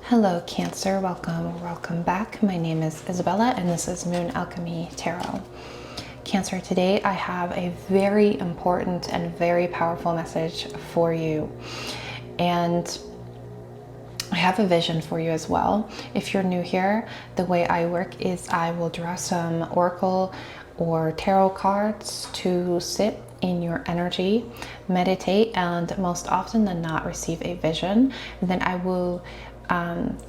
Hello Cancer, welcome back. My name is Isabella and this is Moon Alchemy Tarot. Cancer, today I have a very important and very powerful message for you. And I have a vision for you as well. If you're new here, the way I work is I will draw some oracle or tarot cards to sit in your energy, meditate, and most often than not receive a vision. And then I will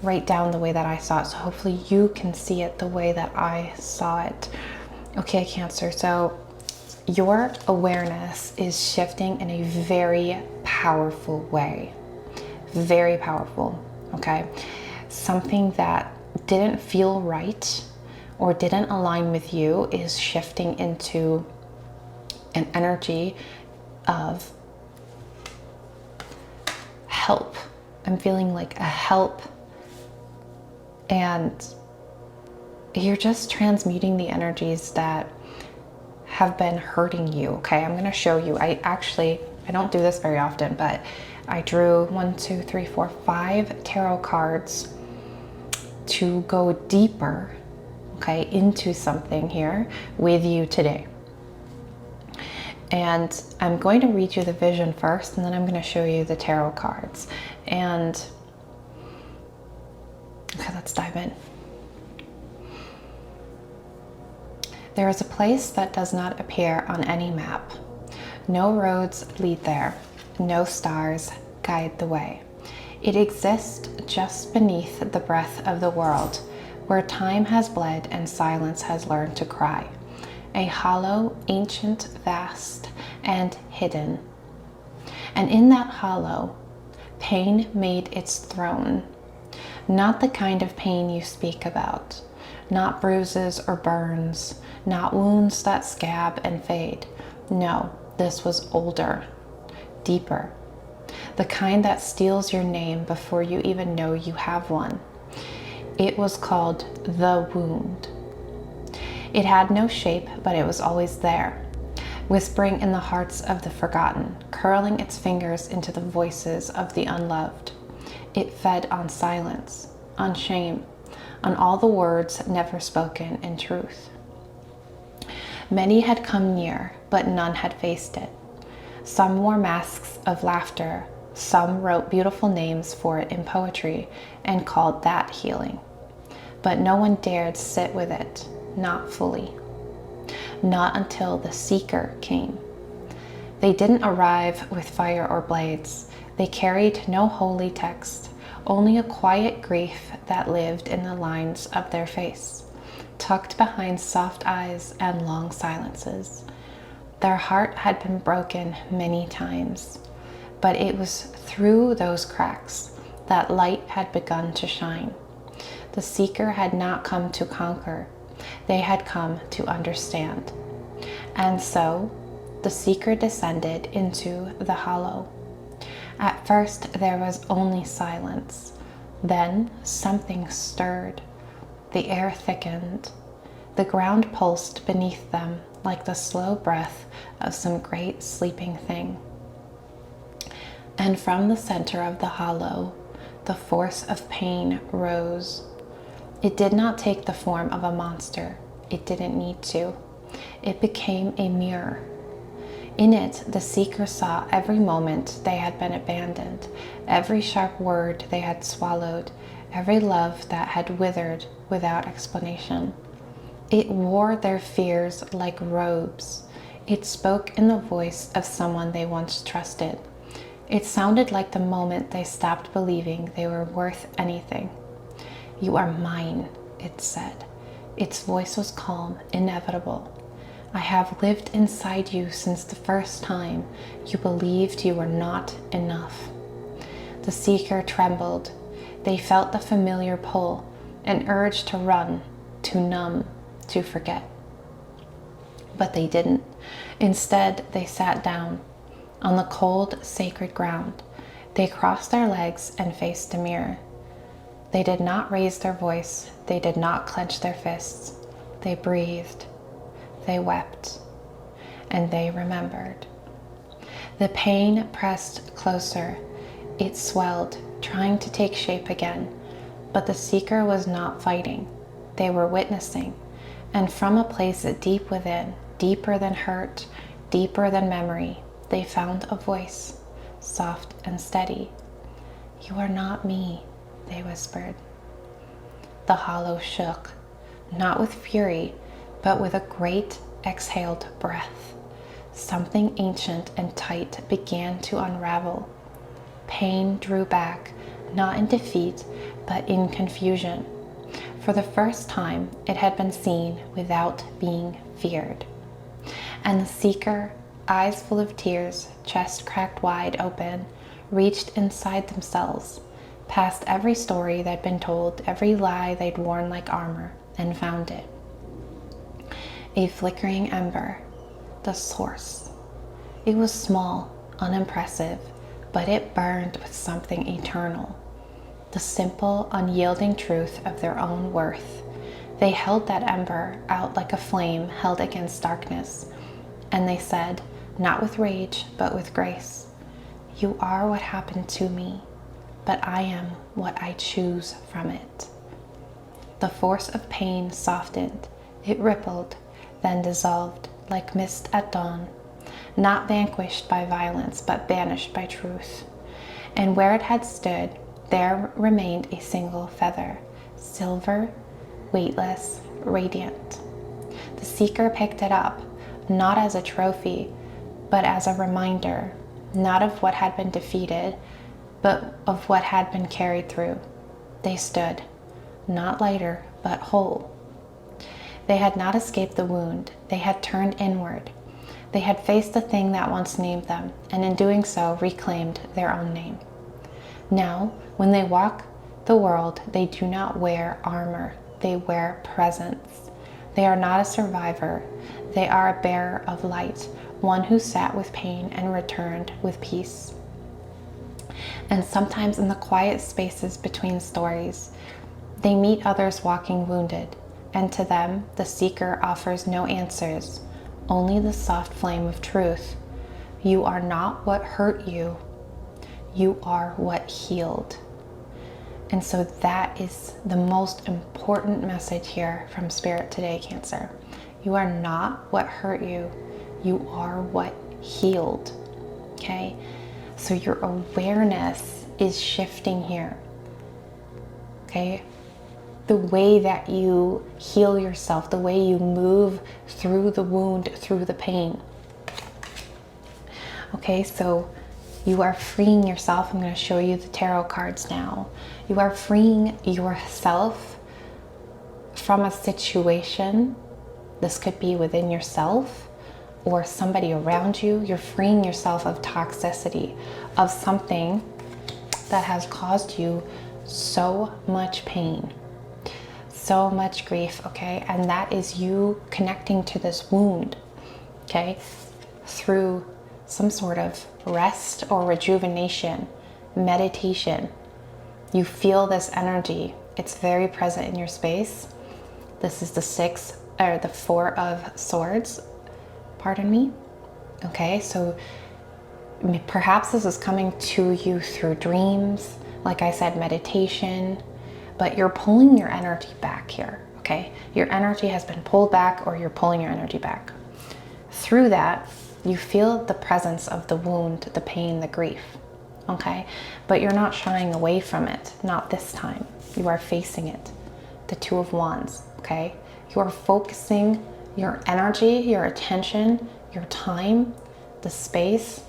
write down the way that I saw it. So hopefully you can see it the way that I saw it. Okay, Cancer, so your awareness is shifting in a very powerful way. Very powerful, okay? Something that didn't feel right or didn't align with you is shifting into an energy of help. I'm feeling like a help, and you're just transmuting the energies that have been hurting you, okay? I'm gonna show you. I don't do this very often, but I drew 5 tarot cards to go deeper, okay, into something here with you today. And I'm going to read you the vision first, and then I'm going to show you the tarot cards. And okay, let's dive in. There is a place that does not appear on any map. No roads lead there. No stars guide the way. It exists just beneath the breath of the world, where time has bled and silence has learned to cry. A hollow, ancient, vast, and hidden. And in that hollow, pain made its throne. Not the kind of pain you speak about. Not bruises or burns. Not wounds that scab and fade. No, this was older, deeper. The kind that steals your name before you even know you have one. It was called the wound. It had no shape, but it was always there, whispering in the hearts of the forgotten, curling its fingers into the voices of the unloved. It fed on silence, on shame, on all the words never spoken in truth. Many had come near, but none had faced it. Some wore masks of laughter, some wrote beautiful names for it in poetry and called that healing. But no one dared sit with it. Not fully. Not until the seeker came. They didn't arrive with fire or blades. They carried no holy text, only a quiet grief that lived in the lines of their face, tucked behind soft eyes and long silences. Their heart had been broken many times, but it was through those cracks that light had begun to shine. The seeker had not come to conquer. They had come to understand. And so the seeker descended into the hollow. At first there was only silence. Then something stirred. The air thickened. The ground pulsed beneath them like the slow breath of some great sleeping thing. And from the center of the hollow, the force of pain rose. It did not take the form of a monster. It didn't need to. It became a mirror. In it, the seeker saw every moment they had been abandoned, every sharp word they had swallowed, every love that had withered without explanation. It wore their fears like robes. It spoke in the voice of someone they once trusted. It sounded like the moment they stopped believing they were worth anything. "You are mine," it said. Its voice was calm, inevitable. "I have lived inside you since the first time you believed you were not enough." The seeker trembled. They felt the familiar pull, an urge to run, to numb, to forget. But they didn't. Instead, they sat down on the cold, sacred ground. They crossed their legs and faced the mirror. They did not raise their voice. They did not clench their fists. They breathed. They wept. And they remembered. The pain pressed closer. It swelled, trying to take shape again. But the seeker was not fighting. They were witnessing. And from a place deep within, deeper than hurt, deeper than memory, they found a voice, soft and steady. "You are not me," they whispered. The hollow shook, not with fury, but with a great exhaled breath. Something ancient and tight began to unravel. Pain drew back, not in defeat, but in confusion. For the first time, it had been seen without being feared. And the seeker, eyes full of tears, chest cracked wide open, reached inside themselves, past every story they'd been told, every lie they'd worn like armor, and found it. A flickering ember, the source. It was small, unimpressive, but it burned with something eternal. The simple, unyielding truth of their own worth. They held that ember out like a flame held against darkness, and they said, not with rage, but with grace, "You are what happened to me, but I am what I choose from it." The force of pain softened, it rippled, then dissolved like mist at dawn, not vanquished by violence, but banished by truth. And where it had stood, there remained a single feather, silver, weightless, radiant. The seeker picked it up, not as a trophy, but as a reminder, not of what had been defeated, but of what had been carried through. They stood, not lighter, but whole. They had not escaped the wound. They had turned inward. They had faced the thing that once named them, and in doing so, reclaimed their own name. Now, when they walk the world, they do not wear armor. They wear presence. They are not a survivor. They are a bearer of light, one who sat with pain and returned with peace. And sometimes in the quiet spaces between stories, they meet others walking wounded, and to them the seeker offers no answers, only the soft flame of truth. You are not what hurt you. You are what healed. And so that is the most important message here from Spirit today, Cancer. You are not what hurt you. You are what healed. Okay? So your awareness is shifting here. Okay? The way that you heal yourself, the way you move through the wound, through the pain. Okay, so you are freeing yourself. I'm going to show you the tarot cards now. You are freeing yourself from a situation. This could be within yourself or somebody around you. You're freeing yourself of toxicity, of something that has caused you so much pain, so much grief, okay? And that is you connecting to this wound, okay? Through some sort of rest or rejuvenation, meditation. You feel this energy. It's very present in your space. This is the 4 of Swords, pardon me. Okay, so perhaps this is coming to you through dreams, like I said, meditation, but you're pulling your energy back here, okay? Your energy has been pulled back, or you're pulling your energy back. Through that, you feel the presence of the wound, the pain, the grief, okay? But you're not shying away from it, not this time. You are facing it. The 2 of Wands, okay? You are focusing your energy, your attention, your time, the space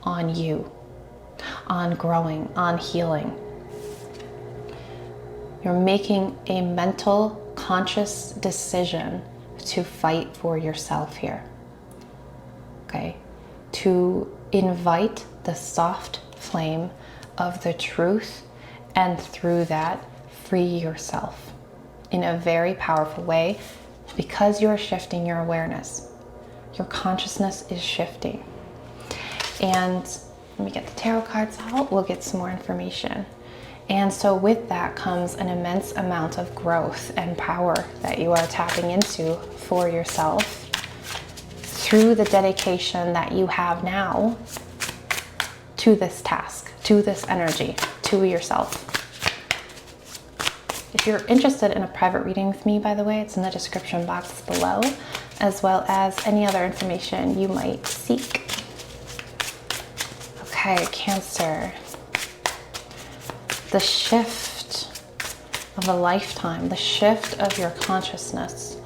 on you, on growing, on healing. You're making a mental, conscious decision to fight for yourself here. Okay, to invite the soft flame of the truth, and through that, free yourself in a very powerful way, because you're shifting your awareness. Your consciousness is shifting. And let me get the tarot cards out. We'll get some more information. And so with that comes an immense amount of growth and power that you are tapping into for yourself, through the dedication that you have now to this task, to this energy, to yourself. If you're interested in a private reading with me, by the way, it's in the description box below, as well as any other information you might seek. Okay, Cancer. The shift of a lifetime, the shift of your consciousness,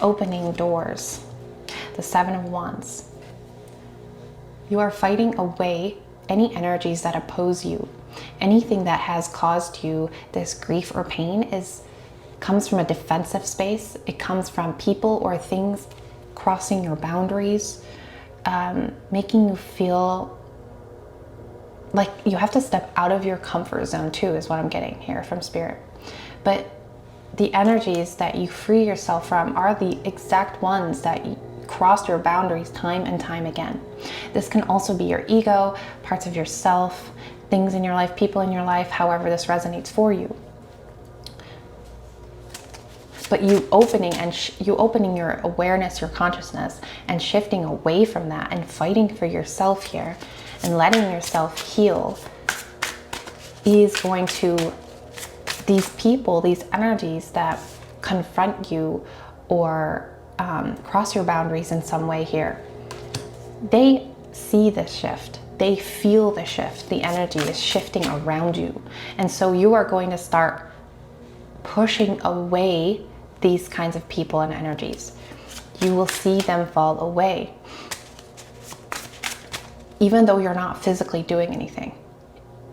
opening doors. The Seven of Wands. You are fighting away any energies that oppose you. Anything that has caused you this grief or pain comes from a defensive space. It comes from people or things crossing your boundaries, making you feel like you have to step out of your comfort zone too, is what I'm getting here from Spirit. But the energies that you free yourself from are the exact ones that cross your boundaries time and time again. This can also be your ego, parts of yourself, things in your life, people in your life, however this resonates for you. But you opening your awareness, your consciousness, and shifting away from that and fighting for yourself here and letting yourself heal is going to, these people, these energies that confront you or cross your boundaries in some way here, they see this shift. They feel the shift. The energy is shifting around you. And so you are going to start pushing away these kinds of people and energies. You will see them fall away, even though you're not physically doing anything.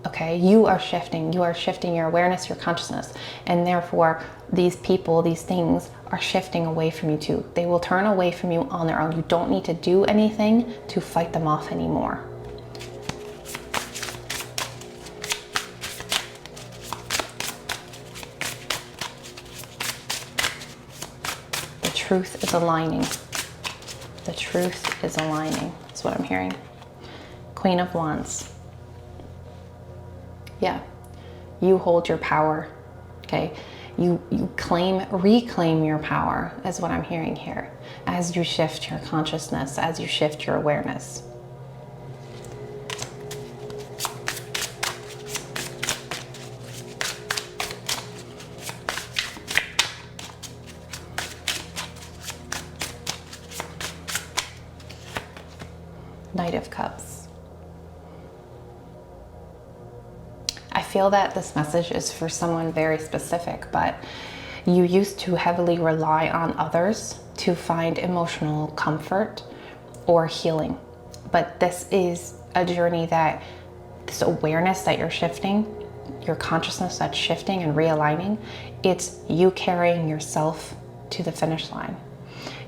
Okay, you are shifting your awareness, your consciousness, and therefore these people, these things are shifting away from you too. They will turn away from you on their own. You don't need to do anything to fight them off anymore. The truth is aligning. The truth is aligning. That's what I'm hearing. Queen of Wands. Yeah, you hold your power, okay? You reclaim your power is what I'm hearing here as you shift your consciousness, as you shift your awareness. Knight of Cups. I feel that this message is for someone very specific, but you used to heavily rely on others to find emotional comfort or healing. But this is a journey that, this awareness that you're shifting, your consciousness that's shifting and realigning, it's you carrying yourself to the finish line.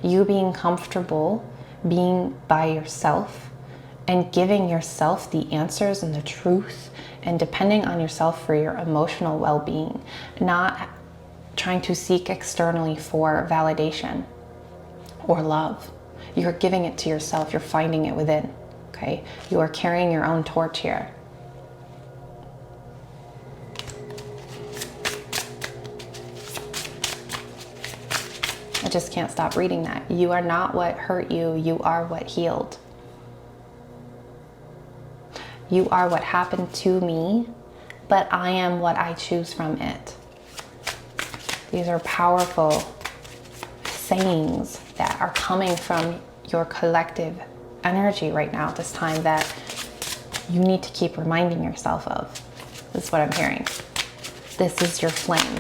You being comfortable being by yourself and giving yourself the answers and the truth and depending on yourself for your emotional well-being, not trying to seek externally for validation or love. You're giving it to yourself. You're finding it within, okay? You are carrying your own torch here. I just can't stop reading that. You are not what hurt you. You are what healed. You are what happened to me, but I am what I choose from it. These are powerful sayings that are coming from your collective energy right now at this time that you need to keep reminding yourself of. This is what I'm hearing. This is your flame.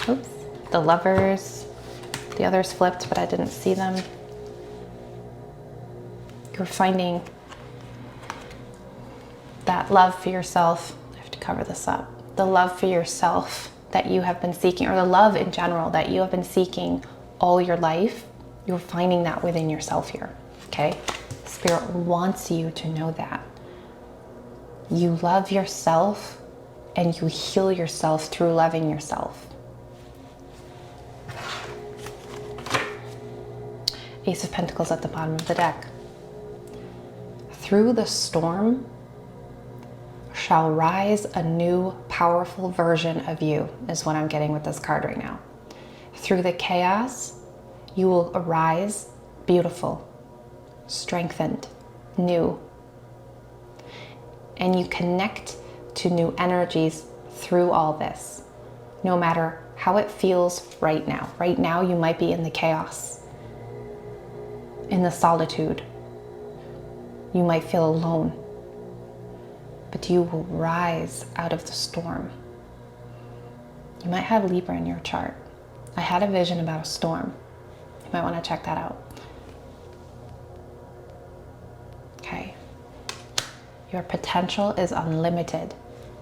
Oops. The Lovers. The others flipped, but I didn't see them. You're finding that love for yourself. I have to cover this up. The love for yourself that you have been seeking, or the love in general that you have been seeking all your life, you're finding that within yourself here, okay? Spirit wants you to know that. You love yourself and you heal yourself through loving yourself. Ace of Pentacles at the bottom of the deck. Through the storm shall rise a new powerful version of you, is what I'm getting with this card right now. Through the chaos, you will arise beautiful, strengthened, new. And you connect to new energies through all this. no matter how it feels right now. Right now, you might be in the chaos, in the solitude. You might feel alone, but you will rise out of the storm. You might have Libra in your chart. I had a vision about a storm. You might want to check that out. Okay. Your potential is unlimited.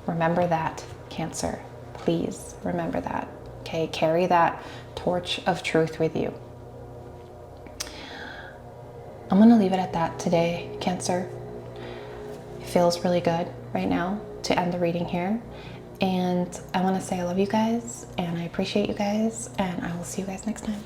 Remember that, Cancer. Please remember that. Okay, carry that torch of truth with you. I'm gonna leave it at that today, Cancer. It feels really good right now to end the reading here. And I wanna say I love you guys and I appreciate you guys, and I will see you guys next time.